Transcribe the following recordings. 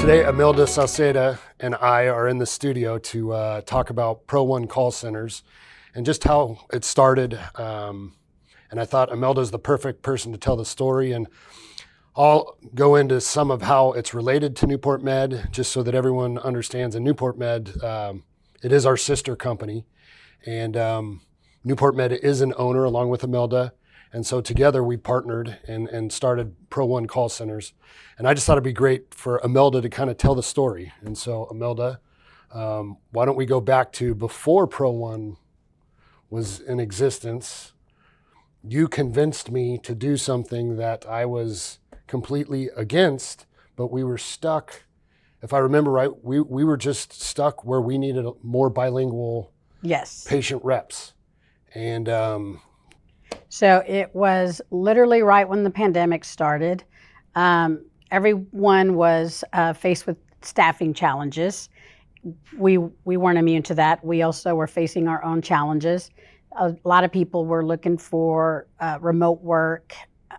Today, Imelda Salceda and I are in the studio to talk about Pro1 call centers and just how it started. And I thought Imelda is the perfect person to tell the story. And I'll go into some of how it's related to Newport Med, just so that everyone understands. In Newport Med, it is our sister company. And Newport Med is an owner along with Imelda. And so together we partnered and started Pro1 call centers. And I just thought it'd be great for Imelda to kind of tell the story. And so Imelda, why don't we go back to before Pro1 was in existence? You convinced me to do something that I was completely against, but we were stuck. If I remember right, we were just stuck where we needed more bilingual patient reps. And so it was literally right when the pandemic started. Everyone was faced with staffing challenges. We weren't immune to that. We also were facing our own challenges. A lot of people were looking for remote work,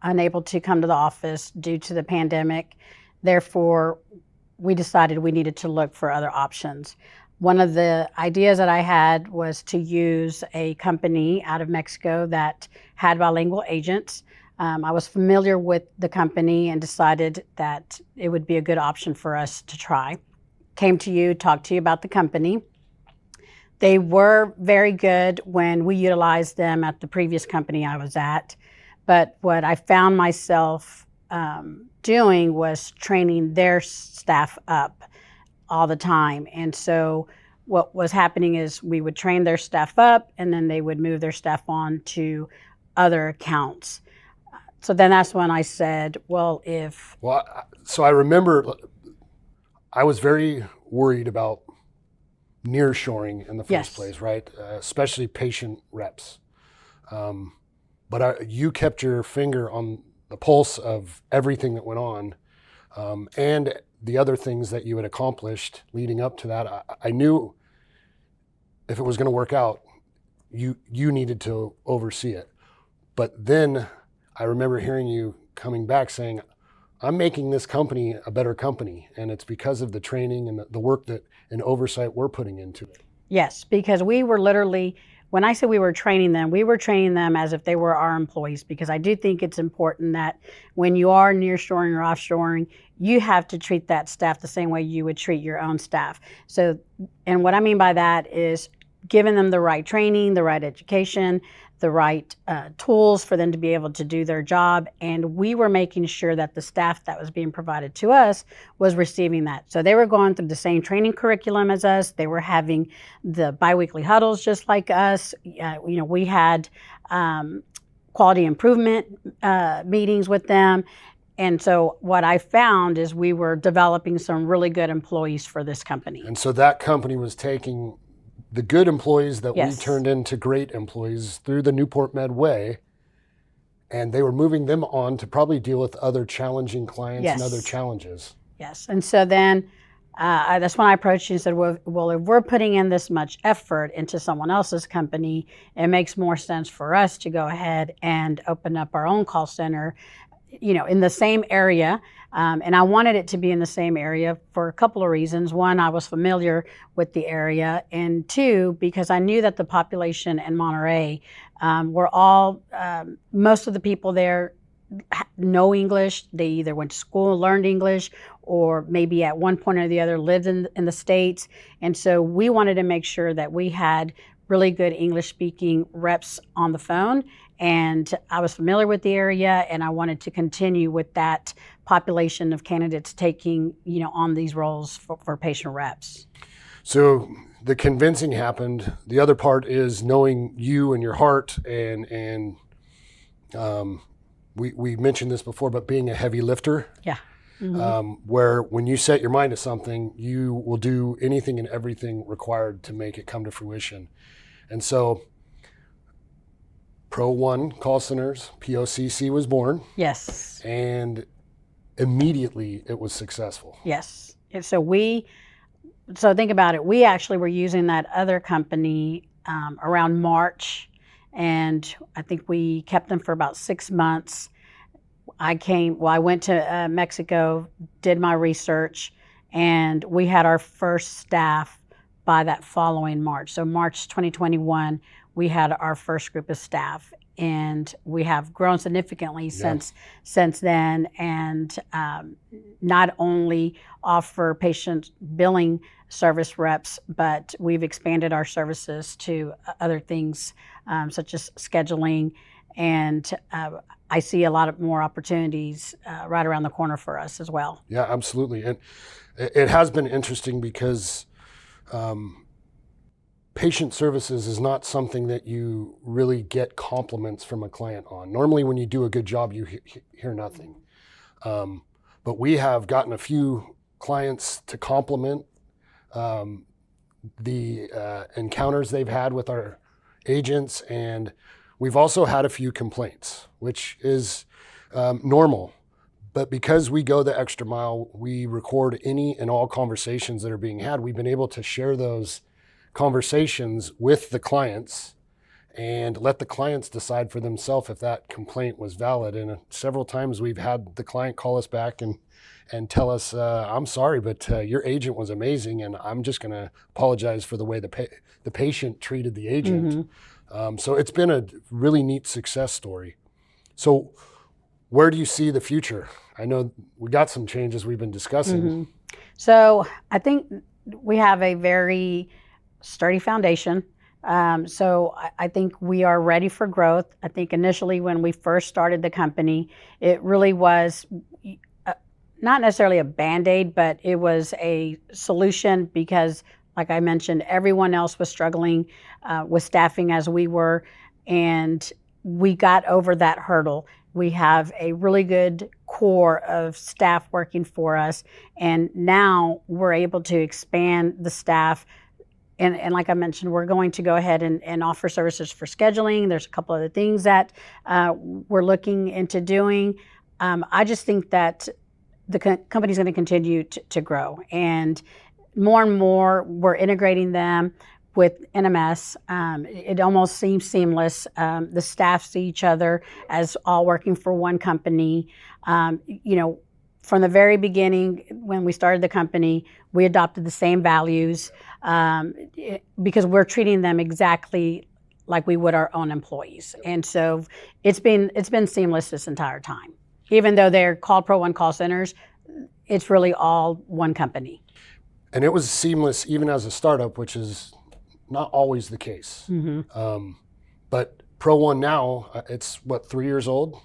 unable to come to the office due to the pandemic. Therefore, we decided we needed to look for other options. One of the ideas that I had was to use a company out of Mexico that had bilingual agents. I was familiar with the company and decided that it would be a good option for us to try. Came to you, talked to you about the company. They were very good when we utilized them at the previous company I was at. But what I found myself doing was training their staff up all the time. And so what was happening is we would train their staff up and then they would move their staff on to other accounts. So then that's when I said, so I remember I was very worried about nearshoring in the first place, right? Especially patient reps. But you kept your finger on the pulse of everything that went on, and the other things that you had accomplished leading up to that. I knew if it was going to work out, you needed to oversee it. But then I remember hearing you coming back saying, I'm making this company a better company, and it's because of the training and the work that and oversight we're putting into it. Yes, because we were literally, when I said we were training them as if they were our employees, because I do think it's important that when you are nearshoring or offshoring, you have to treat that staff the same way you would treat your own staff. So, and what I mean by that is giving them the right training, the right education, the right tools for them to be able to do their job. And we were making sure that the staff that was being provided to us was receiving that. So they were going through the same training curriculum as us. They were having the biweekly huddles just like us. We had quality improvement meetings with them. And so what I found is we were developing some really good employees for this company. And so that company was taking the good employees that we turned into great employees through the Newport Med way, and they were moving them on to probably deal with other challenging clients and other challenges. Yes, and so then that's when I approached you and said, well, if we're putting in this much effort into someone else's company, it makes more sense for us to go ahead and open up our own call center, in the same area. And I wanted it to be in the same area for a couple of reasons. One, I was familiar with the area. And two, because I knew that the population in Monterey were all, most of the people there know English. They either went to school, learned English, or maybe at one point or the other lived in the States. And so we wanted to make sure that we had really good English-speaking reps on the phone. And I was familiar with the area, and I wanted to continue with that population of candidates taking, on these roles for patient reps. So the convincing happened. The other part is knowing you and your heart, and we mentioned this before, but being a heavy lifter. Yeah. Where when you set your mind to something, you will do anything and everything required to make it come to fruition. And so Pro1 call centers, POCC was born. Yes. And immediately it was successful. Yes. And so think about it. We actually were using that other company around March, and I think we kept them for about 6 months. I went to Mexico, did my research, and we had our first staff by that following March. So March 2021, we had our first group of staff, and we have grown significantly since then. And not only offer patient billing service reps, but we've expanded our services to other things such as scheduling. And I see a lot of more opportunities right around the corner for us as well. Yeah, absolutely. And it has been interesting because patient services is not something that you really get compliments from a client on. Normally, when you do a good job, you hear nothing. But we have gotten a few clients to compliment the encounters they've had with our agents, and we've also had a few complaints, which is normal. But because we go the extra mile, we record any and all conversations that are being had. We've been able to share those conversations with the clients and let the clients decide for themselves if that complaint was valid. And several times we've had the client call us back and tell us, I'm sorry, but your agent was amazing, and I'm just going to apologize for the way the patient treated the agent. So it's been a really neat success story. So where do you see the future? I know we got some changes we've been discussing. So I think we have a very sturdy foundation. So I think we are ready for growth. I think initially when we first started the company, it really was not necessarily a Band-Aid, but it was a solution because, like I mentioned, everyone else was struggling with staffing as we were, and we got over that hurdle. We have a really good core of staff working for us, and now we're able to expand the staff. And like I mentioned, we're going to go ahead and offer services for scheduling. There's a couple other things that we're looking into doing. I just think that the company's going to continue to grow. And more, we're integrating them with NMS. It almost seems seamless. The staff see each other as all working for one company. From the very beginning, when we started the company, we adopted the same values because we're treating them exactly like we would our own employees. And so it's been seamless this entire time. Even though they're called Pro1 call centers, it's really all one company. And it was seamless even as a startup, which is not always the case. But Pro1 now, it's 3 years old?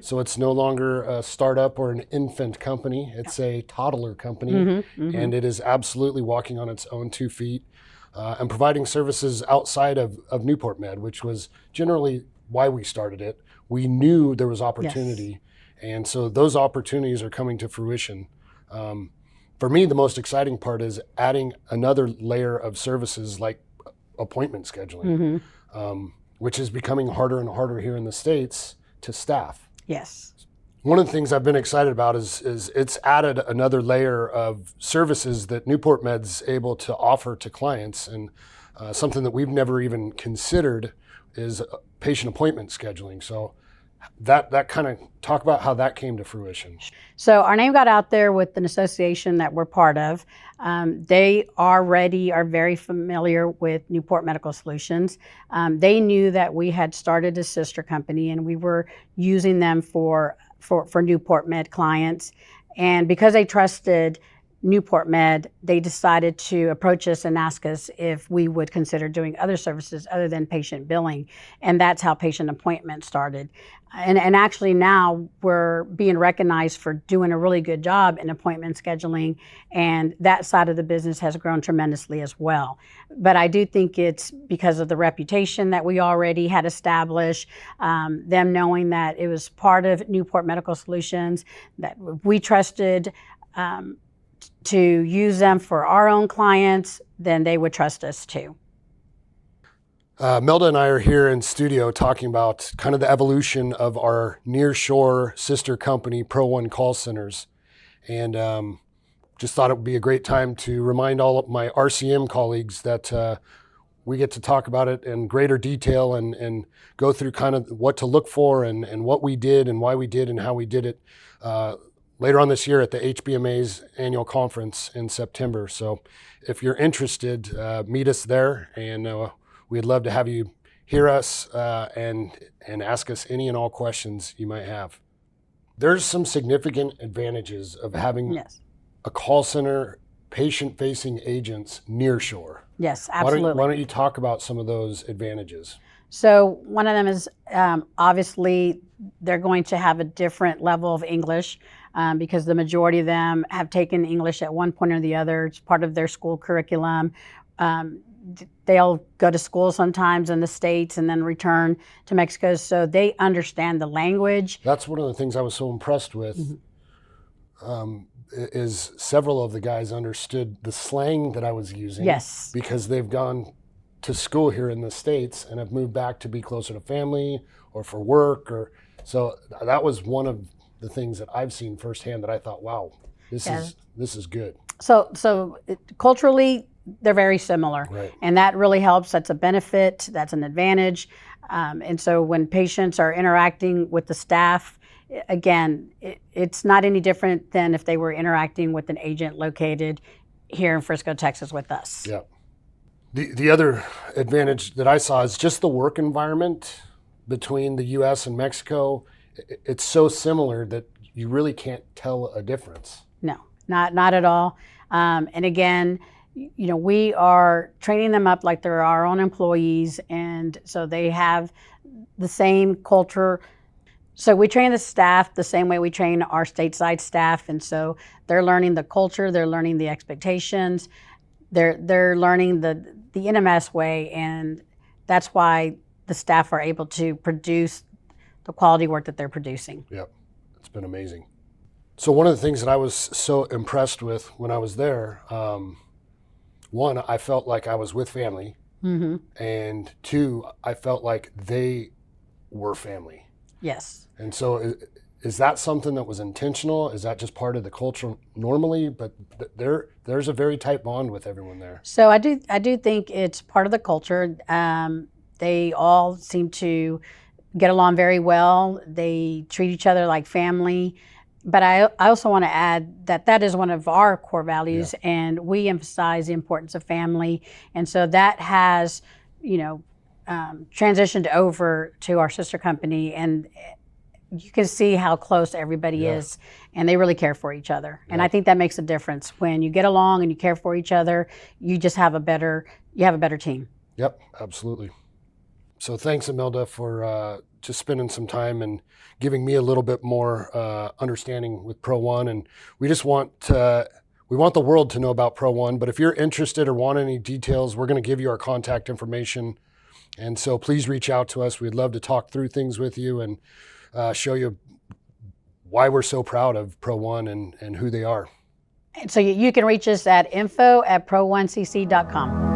So it's no longer a startup or an infant company. It's a toddler company, and it is absolutely walking on its own 2 feet and providing services outside of Newport Med, which was generally why we started it. We knew there was opportunity, and so those opportunities are coming to fruition. For me, the most exciting part is adding another layer of services like appointment scheduling, which is becoming harder and harder here in the States to staff. Yes. One of the things I've been excited about is it's added another layer of services that Newport Med's able to offer to clients, and something that we've never even considered is patient appointment scheduling. So that kind of talk about how that came to fruition. So our name got out there with an association that we're part of. They already are very familiar with Newport Medical Solutions. They knew that we had started a sister company and we were using them for Newport Med clients. And because they trusted Newport Med, they decided to approach us and ask us if we would consider doing other services other than patient billing. And that's how patient appointment started. And actually now we're being recognized for doing a really good job in appointment scheduling, and that side of the business has grown tremendously as well. But I do think it's because of the reputation that we already had established, them knowing that it was part of Newport Medical Solutions, that we trusted to use them for our own clients, then they would trust us too. Melda and I are here in studio talking about kind of the evolution of our nearshore sister company, Pro1 Call Centers. And just thought it would be a great time to remind all of my RCM colleagues that we get to talk about it in greater detail and go through kind of what to look for and what we did and why we did and how we did it. later on this year at the HBMA's annual conference in September. So if you're interested, meet us there, and we'd love to have you hear us and ask us any and all questions you might have. There's some significant advantages of having Yes. a call center, patient-facing agents near shore. Yes, Why absolutely. don't you talk about some of those advantages? So one of them is obviously they're going to have a different level of English because the majority of them have taken English at one point or the other. It's part of their school curriculum. They'll go to school sometimes in the States and then return to Mexico, so they understand the language. That's one of the things I was so impressed with. Is several of the guys understood the slang that I was using. Yes. Because they've gone to school here in the States and have moved back to be closer to family or for work, or so that was one of the things that I've seen firsthand that I thought, wow, this is good. So culturally, they're very similar, Right. and that really helps. That's a benefit. That's an advantage. And so when patients are interacting with the staff, again, it's not any different than if they were interacting with an agent located here in Frisco, Texas with us. Yeah. The other advantage that I saw is just the work environment between the U.S. and Mexico. It's so similar that you really can't tell a difference. No, not at all. And again, we are training them up like they're our own employees, and so they have the same culture. So we train the staff the same way we train our stateside staff, and so they're learning the culture, they're learning the expectations, they're learning the NMS way, and that's why the staff are able to produce the quality work that they're producing. Yep, it's been amazing. So one of the things that I was so impressed with when I was there, one, I felt like I was with family, and two, I felt like they were family. Yes. And so is that something that was intentional? Is that just part of the culture normally? But there's a very tight bond with everyone there. So I do think it's part of the culture. They all seem to get along very well. They treat each other like family. But I also want to add that is one of our core values, and we emphasize the importance of family. And so that has, transitioned over to our sister company, and you can see how close everybody is, and they really care for each other. And I think that makes a difference. When you get along and you care for each other, you just have a better team. Yep, absolutely. So thanks, Imelda, for just spending some time and giving me a little bit more understanding with Pro1. And we just want the world to know about Pro1. But if you're interested or want any details, we're going to give you our contact information. And so please reach out to us. We'd love to talk through things with you and show you why we're so proud of Pro1 and who they are. And so you can reach us at info@pro1cc.com.